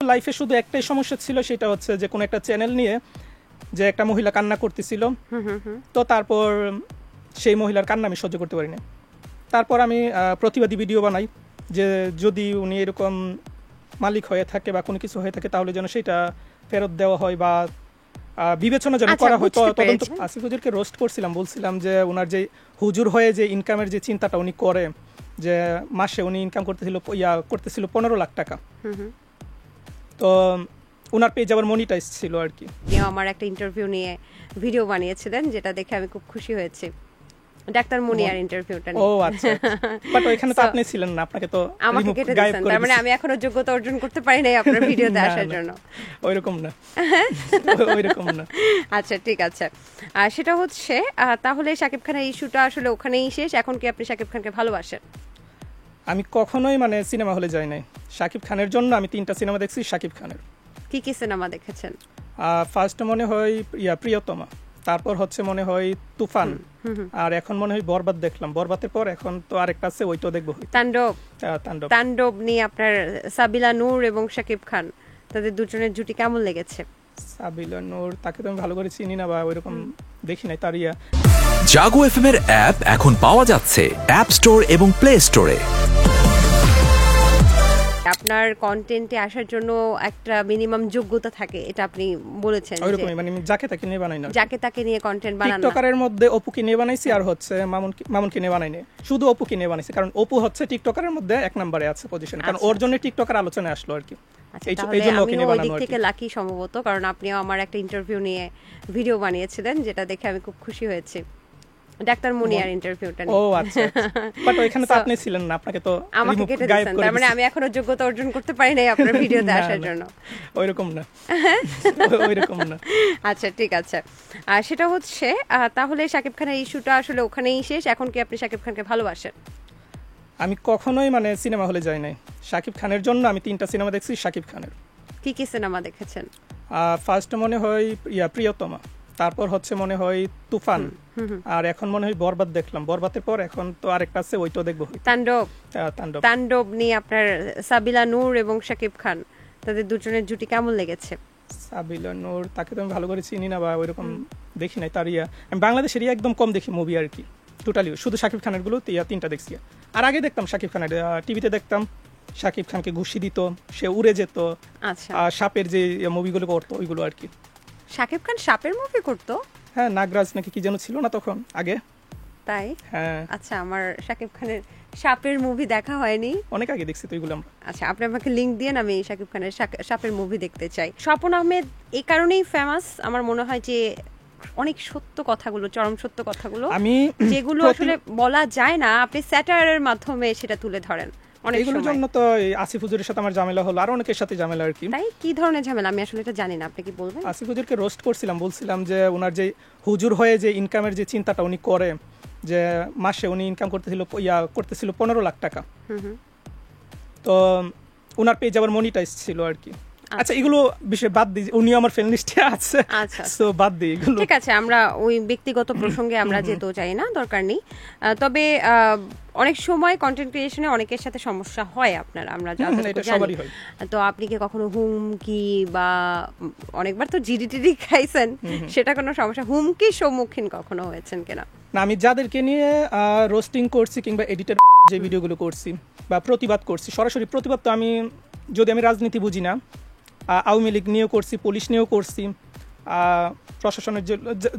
লাইফে শুধু একটাই সমস্যা ছিল, সেটা হচ্ছে যে কোনো একটা চ্যানেল নিয়ে যে একটা মহিলা কান্না করতেছিল, তো তারপর সেই মহিলার কান্না আমি সহ্য করতে পারি না। তারপর আমি প্রতিবাদী ভিডিও বানাই যে যদি উনি এরকম মালিক হয়ে থাকে বা কোনো কিছু হয়ে থাকে তাহলে যেন সেটা ফেরত দেওয়া হয় বা বিবেচনা যেন করা হয়। তদন্ত আসিফ হুজুরকে রোস্ট করছিলাম, বলছিলাম যে ওনার যে হুজুর হয়ে যে ইনকামের যে চিন্তাটা উনি করে, যে মাসে উনি ইনকাম করতেছিল 15 লাখ টাকা, তো ওনার পেজ আবার মনিটাইজ ছিল আর কি। আমার একটা ইন্টারভিউ নিয়ে ভিডিও বানিয়েছিলেন, যেটা দেখে আমি খুব খুশি হয়েছি। ডাক্তার মুনিয়ার ইন্টারভিউটা। ও আচ্ছা, বাট ওইখানে তো আপনি ছিলেন না, আপনাকে তো আমাকে কেটে দিয়েছেন। তার মানে আমি এখনো যোগ্যতা অর্জন করতে পারি নাই আপনার ভিডিওতে আসার জন্য। ওইরকম না, ওইরকম না। আচ্ছা ঠিক আছে, সেটা হচ্ছে তাহলে শাকিব খানের ইস্যুটা আসলে ওখানেই শেষ। এখন কি আপনি শাকিব খানকে ভালোবাসেন? আমি কখনোই সিনেমা হলে যাই নাই। শাকিব খানের জন্য আমি 3টা সিনেমা দেখছি শাকিব খানের। কি কি সিনেমা দেখেছেন? ফার্স্ট মনে হয় প্রিয়তমা, তারপর হচ্ছে মনে হয় তুফান, আর এখন মনে হয় বরবাদ দেখলাম। বরবাদের পর এখন তো আরেকটা আছে, ওইটাও দেখবো, তাণ্ডব। তাণ্ডব নিয়ে আপনার সাবিলা নূর এবং শাকিব খান, তাদের দুজনের জুটি কেমন লেগেছে? সাবিলা নূর, তাকে তো আমি ভালো করে চিনি না বা ওইরকম দেখি নাই তার ইয়া। জাগো এফএম এর অ্যাপ এখন পাওয়া যাচ্ছে অ্যাপ স্টোর এবং প্লে স্টোরে। আপনার কন্টেন্টে আসার জন্য একটা মিনিমাম যোগ্যতা থাকে, এটা আপনি বলেছেন। ওইরকমই, যাকে তাকে নিয়ে বানাই না, যাকে তাকে নিয়ে কন্টেন্ট বানান না। টিকটকারের মধ্যে অপুকে নিয়ে বানাইছি, আর হচ্ছে মামুনকে নিয়ে বানাই না, শুধু অপুকে নিয়ে বানাইছি, কারণ অপু হচ্ছে টিকটকারের মধ্যে 1 নম্বরে আছে পজিশন, কারণ ওর জন্য টিকটকার আলোচনায় আসলো আর কি। এই জন্য ওকে নিয়ে বানানো আর কি। থেকে লাকি সম্ভবত, কারণ আপনিও আমার একটা ইন্টারভিউ নিয়ে ভিডিও বানিয়েছিলেন, যেটা দেখে আমি খুব খুশি হয়েছি। ডাক্তার মুনিয়ার ইন্টারভিউটা। ও আচ্ছা, বাট ওইখানে তো আপনি ছিলেন না, আপনাকে তো আমাকে কেটে দিয়েছেন। তার মানে আমি এখনো যোগ্যতা অর্জন করতে পারি নাই আপনার ভিডিওতে আসার জন্য। ওইরকম না, ওইরকম না। আচ্ছা ঠিক আছে, আর সেটা হচ্ছে তাহলে শাকিব খানের ইস্যুটা আসলে ওখানেই শেষ। এখন কি আপনি শাকিব খানকে ভালোবাসেন? আমি কখনোই সিনেমা হলে যাই নাই। শাকিব খানের জন্য আমি 3টা সিনেমা দেখছি শাকিব খানের। কি কি সিনেমা দেখেছেন? ফার্স্ট মনে হয় প্রিয়তমা, তারপর হচ্ছে মনে হয় তুফান, আর এখন মনে হয় বরবাদ দেখলাম। বরবাদের পর এখন তো আরেকটা আছে, ওইটাও দেখবো, তাণ্ডব। তাণ্ডব নিয়ে আপনার সাবিলা নূর এবং শাকিব খান, তাদের দুজনের জুটি কেমন লেগেছে? সাবিলা নূর, তাকে তো আমি ভালো করে চিনি না বা ওইরকম দেখি নাই তার ইয়া। আমি বাংলাদেশের একদম কম দেখি মুভি আর কি, টোটালি শুধু শাকিব খানের গুলো 3টা দেখছি। আর আগে দেখতাম শাকিব খানের, টিভিতে দেখতাম শাকিব খানকে ঘুষি দিত, সে উড়ে যেত, সাপের যে মুভিগুলো করতো ওইগুলো আর কি। শাকিব খান সাপের মুভি করতো? হ্যাঁ, নাগরাজ নাকি কি যেন ছিল না তখন আগে। তাই? হ্যাঁ। আচ্ছা, আমার শাকিব খানের সাপের মুভি দেখা হয়নি, অনেক আগে দেখছি তো এগুলো আমরা। আচ্ছা, আপনি আমাকে লিংক দিয়েন, আমি শাকিব খানের সাপের মুভি দেখতে চাই। স্বপন আহমেদ এই কারণেই ফেমাস আমার মনে হয় যে অনেক সত্য কথাগুলো, চরম সত্য কথাগুলো যেগুলো আসলে বলা যায় না, আপনি স্যাটারের মাধ্যমে সেটা তুলে ধরেন। এগুলোর জন্য তো আসিফ হুজুরের সাথে আমার ঝামেলা হলো, আর অনেকের সাথে ঝামেলা আর কি। তাই? কি ধরনের ঝামেলা আমি আসলে এটা জানি না, আপনি কি বলবেন? আসিফ হুজুরকে রোস্ট করছিলাম, বলছিলাম যে ওনার যে হুজুর হয়ে যে ইনকামের যে চিন্তাটা উনি করে, যে মাসে উনি ইনকাম করতেছিল 15 লাখ টাকা, তো ওনার পেজ আবার মনিটাইজ ছিল আর কি। আচ্ছা, এগুলো বিষয় বাদ দিই, উনি আমার ফ্রেন্ড লিস্টে আছে, সো বাদ দিই এগুলো। ঠিক আছে, আমরা ওই ব্যক্তিগত প্রসঙ্গে আমরা যেতে চাই না, দরকার নেই। তবে অনেক সময় কন্টেন্ট ক্রিয়েশনে অনেকের সাথে সমস্যা হয় আপনার, আমরা সবারই হয়। তো আপনি কি কখনো হুমকি বা অনেকবার তো জিডিটিডি খাইছেন, সেটা কোনো সমস্যা, হুমকির সম্মুখীন কখনো হয়েছেন কিনা? না, আমি যাদেরকে নিয়ে রোস্টিং করছি কিংবা এডিটের যে ভিডিওগুলো করছি বা প্রতিবাদ করছি, সরাসরি প্রতিবাদ তো যদি আমি রাজনীতি বুঝি না, আওয়ামী লীগ নিয়েও করছি, পুলিশ নিয়েও করছি, প্রশাসনের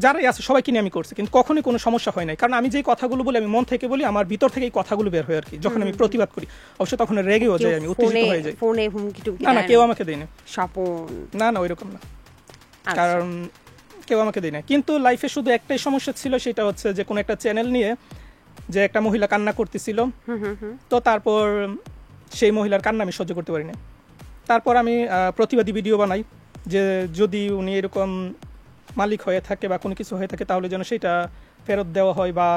যারাই আছে সবাইকে নিয়ে আমি করছি, কিন্তু কখনোই কোনো সমস্যা হয় নাই, কারণ আমি যেই কথাগুলো বলি আমি মন থেকে বলি, আমার ভিতর থেকে এই কথাগুলো বের হয় আর কি। যখন আমি প্রতিবাদ করি অবশ্য তখন রেগেও যাই, আমি উত্তেজিত হয়ে যাই। ফোনে হুমকি টুমকি? না, কেউ আমাকে দেয় না। স্বপন? না, ওইরকম না, কারণ কেউ আমাকে দেয় না। কিন্তু লাইফে শুধু একটাই সমস্যা ছিল, সেটা হচ্ছে যে কোনো একটা চ্যানেল নিয়ে যে একটা মহিলা কান্না করতেছিল, তো তারপর সেই মহিলার কান্না আমি সহ্য করতে পারি না। তারপর আমি প্রতিবাদী ভিডিও বানাই যে যদি উনি এরকম মালিক হয়ে থাকে বা কোনো কিছু হয়ে থাকে তাহলে যেন সেটা ফেরত দেওয়া হয় বা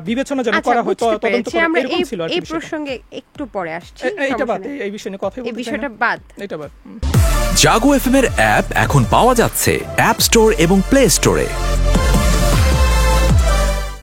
বিবেচনা যেন করা হয়, তদন্ত করা। এরকম ছিল আর কি। এই প্রসঙ্গে একটু পরে আসছি, এইটা বাদ, এই বিষয়ে কথা বলতে, এই বিষয়টা বাদ, এটা বাদ। জাগো এফএম এর অ্যাপ এখন পাওয়া যাচ্ছে অ্যাপ স্টোর এবং প্লে স্টোরে।